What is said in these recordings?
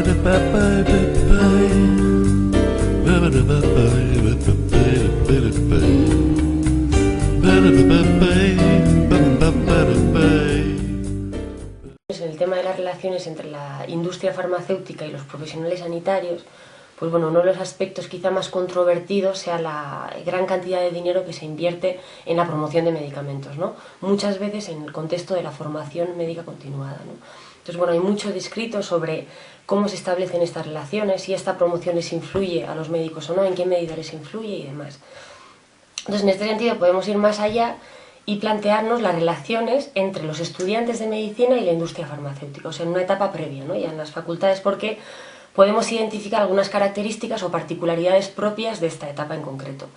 En el tema de las relaciones entre la industria farmacéutica y los profesionales sanitarios, pues bueno, uno de los aspectos quizá más controvertidos sea la gran cantidad de dinero que se invierte en la promoción de medicamentos, ¿no? Muchas veces en el contexto de la formación médica continuada, ¿no? Entonces, bueno, hay mucho descrito sobre cómo se establecen estas relaciones, si esta promoción les influye a los médicos o no, en qué medida les influye y demás. Entonces, en este sentido, podemos ir más allá y plantearnos las relaciones entre los estudiantes de medicina y la industria farmacéutica, o sea, en una etapa previa, ¿no? Ya en las facultades, porque podemos identificar algunas características o particularidades propias de esta etapa en concreto.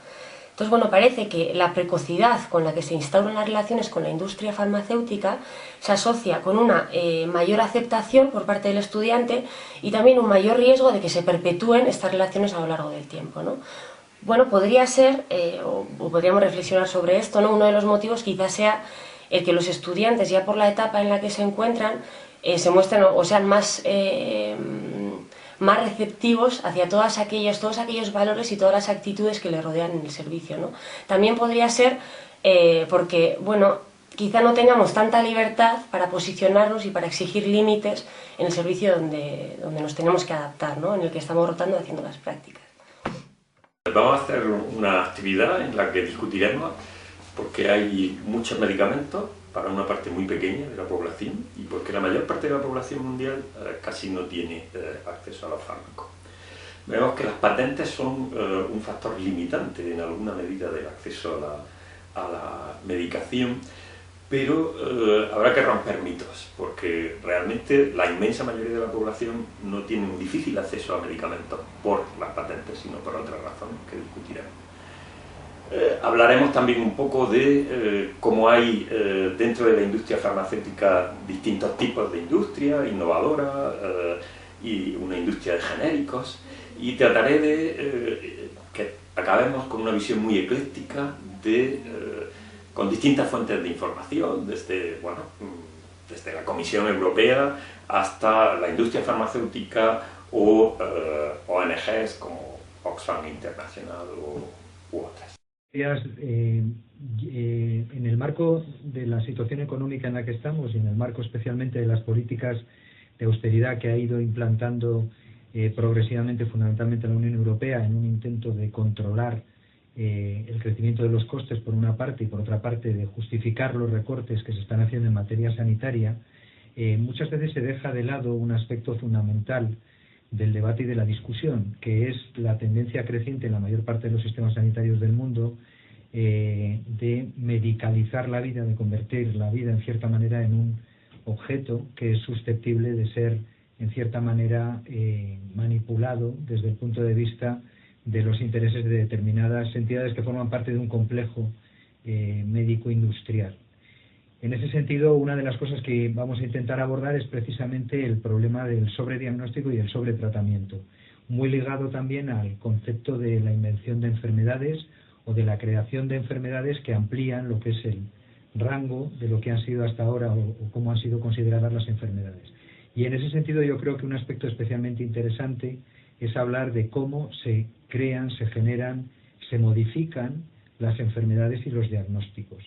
Entonces, bueno, parece que la precocidad con la que se instauran las relaciones con la industria farmacéutica se asocia con una mayor aceptación por parte del estudiante y también un mayor riesgo de que se perpetúen estas relaciones a lo largo del tiempo, ¿no? Bueno, podría ser, o podríamos reflexionar sobre esto, ¿no? Uno de los motivos quizás sea el que los estudiantes, ya por la etapa en la que se encuentran, se muestren o sean más receptivos hacia todos aquellos valores y todas las actitudes que le rodean en el servicio, ¿no? También podría ser porque, bueno, quizá no tengamos tanta libertad para posicionarnos y para exigir límites en el servicio donde nos tenemos que adaptar, ¿no? En el que estamos rotando haciendo las prácticas. Vamos a hacer una actividad en la que discutiremos porque hay muchos medicamentos para una parte muy pequeña de la población y porque la mayor parte de la población mundial casi no tiene acceso a los fármacos. Vemos que las patentes son un factor limitante en alguna medida del acceso a la medicación, pero habrá que romper mitos, porque realmente la inmensa mayoría de la población no tiene un difícil acceso a medicamentos por las patentes, sino por otras razones que discutiremos. Hablaremos también un poco de cómo hay dentro de la industria farmacéutica distintos tipos de industria, innovadora y una industria de genéricos, y trataré de que acabemos con una visión muy ecléctica con distintas fuentes de información, desde la Comisión Europea hasta la industria farmacéutica o ONGs como Oxfam International u otras. En el marco de la situación económica en la que estamos y en el marco especialmente de las políticas de austeridad que ha ido implantando progresivamente, fundamentalmente la Unión Europea, en un intento de controlar el crecimiento de los costes por una parte y por otra parte de justificar los recortes que se están haciendo en materia sanitaria, muchas veces se deja de lado un aspecto fundamental del debate y de la discusión, que es la tendencia creciente en la mayor parte de los sistemas sanitarios del mundo de medicalizar la vida, de convertir la vida en cierta manera en un objeto que es susceptible de ser en cierta manera manipulado desde el punto de vista de los intereses de determinadas entidades que forman parte de un complejo médico-industrial. En ese sentido, una de las cosas que vamos a intentar abordar es precisamente el problema del sobrediagnóstico y el sobretratamiento, muy ligado también al concepto de la invención de enfermedades o de la creación de enfermedades que amplían lo que es el rango de lo que han sido hasta ahora o cómo han sido consideradas las enfermedades. Y en ese sentido yo creo que un aspecto especialmente interesante es hablar de cómo se crean, se generan, se modifican las enfermedades y los diagnósticos.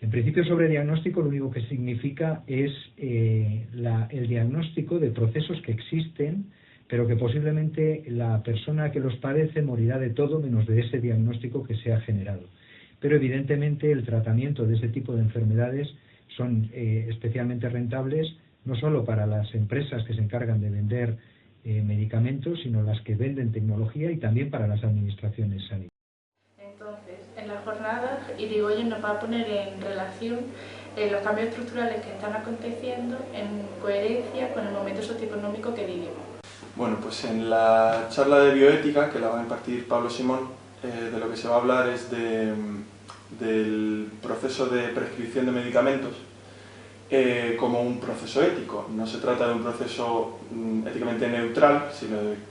En principio, sobrediagnóstico lo único que significa es el diagnóstico de procesos que existen, pero que posiblemente la persona que los padece morirá de todo menos de ese diagnóstico que se ha generado. Pero evidentemente el tratamiento de ese tipo de enfermedades son especialmente rentables, no solo para las empresas que se encargan de vender medicamentos, sino las que venden tecnología y también para las administraciones sanitarias. Entonces, en la jornada, Irigoyen nos va a poner en relación los cambios estructurales que están aconteciendo en coherencia con el momento socioeconómico que vivimos. Bueno, pues en la charla de bioética, que la va a impartir Pablo Simón, de lo que se va a hablar es del proceso de prescripción de medicamentos como un proceso ético. No se trata de un proceso éticamente neutral,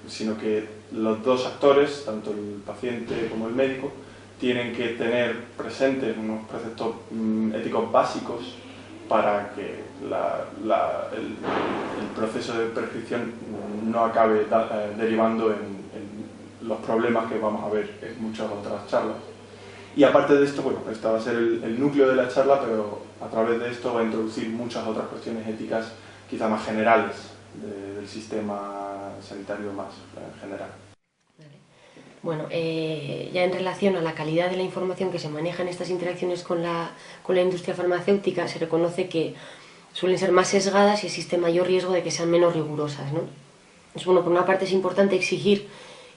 sino que los dos actores, tanto el paciente como el médico, tienen que tener presentes unos preceptos éticos básicos para que el proceso de prescripción no acabe derivando en los problemas que vamos a ver en muchas otras charlas. Y aparte de esto, bueno, esta va a ser el núcleo de la charla, pero a través de esto va a introducir muchas otras cuestiones éticas quizá más generales del sistema sanitario más general. Bueno, ya en relación a la calidad de la información que se maneja en estas interacciones con la industria farmacéutica, se reconoce que suelen ser más sesgadas y existe mayor riesgo de que sean menos rigurosas, ¿no? Entonces, bueno, por una parte es importante exigir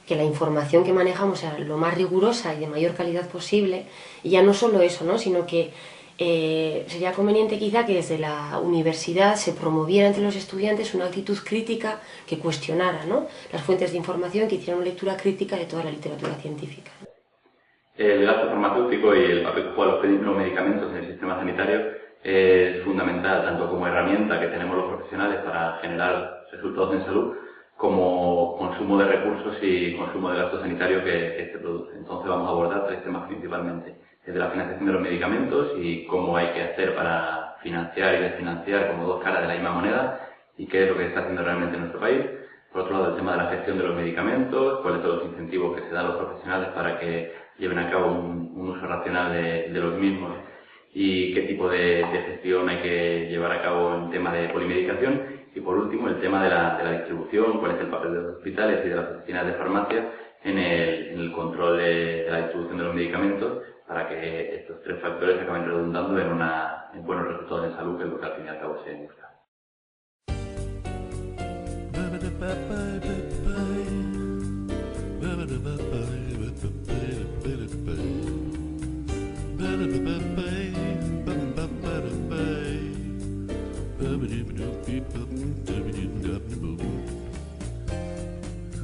que la información que manejamos sea lo más rigurosa y de mayor calidad posible, y ya no solo eso, ¿no? Sino que sería conveniente quizá que desde la universidad se promoviera entre los estudiantes una actitud crítica que cuestionara, ¿no?, las fuentes de información, que hiciera una lectura crítica de toda la literatura científica. El gasto farmacéutico y el papel que juegan los medicamentos en el sistema sanitario es fundamental, tanto como herramienta que tenemos los profesionales para generar resultados en salud, como consumo de recursos y consumo de gasto sanitario que este produce. Entonces vamos a abordar tres temas principalmente: desde la financiación de los medicamentos y cómo hay que hacer para financiar y desfinanciar como dos caras de la misma moneda, y qué es lo que se está haciendo realmente en nuestro país. Por otro lado, el tema de la gestión de los medicamentos, cuáles son los incentivos que se dan a los profesionales para que lleven a cabo un uso racional de los mismos, y qué tipo de gestión hay que llevar a cabo en tema de polimedicación. Y por último, el tema de la distribución, cuál es el papel de los hospitales y de las oficinas de farmacia en el control de la distribución de los medicamentos, para que estos tres factores acaben redundando en buenos resultados en salud, que es lo que al fin y al cabo se busca.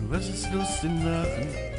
Was ist Lust in Lachen?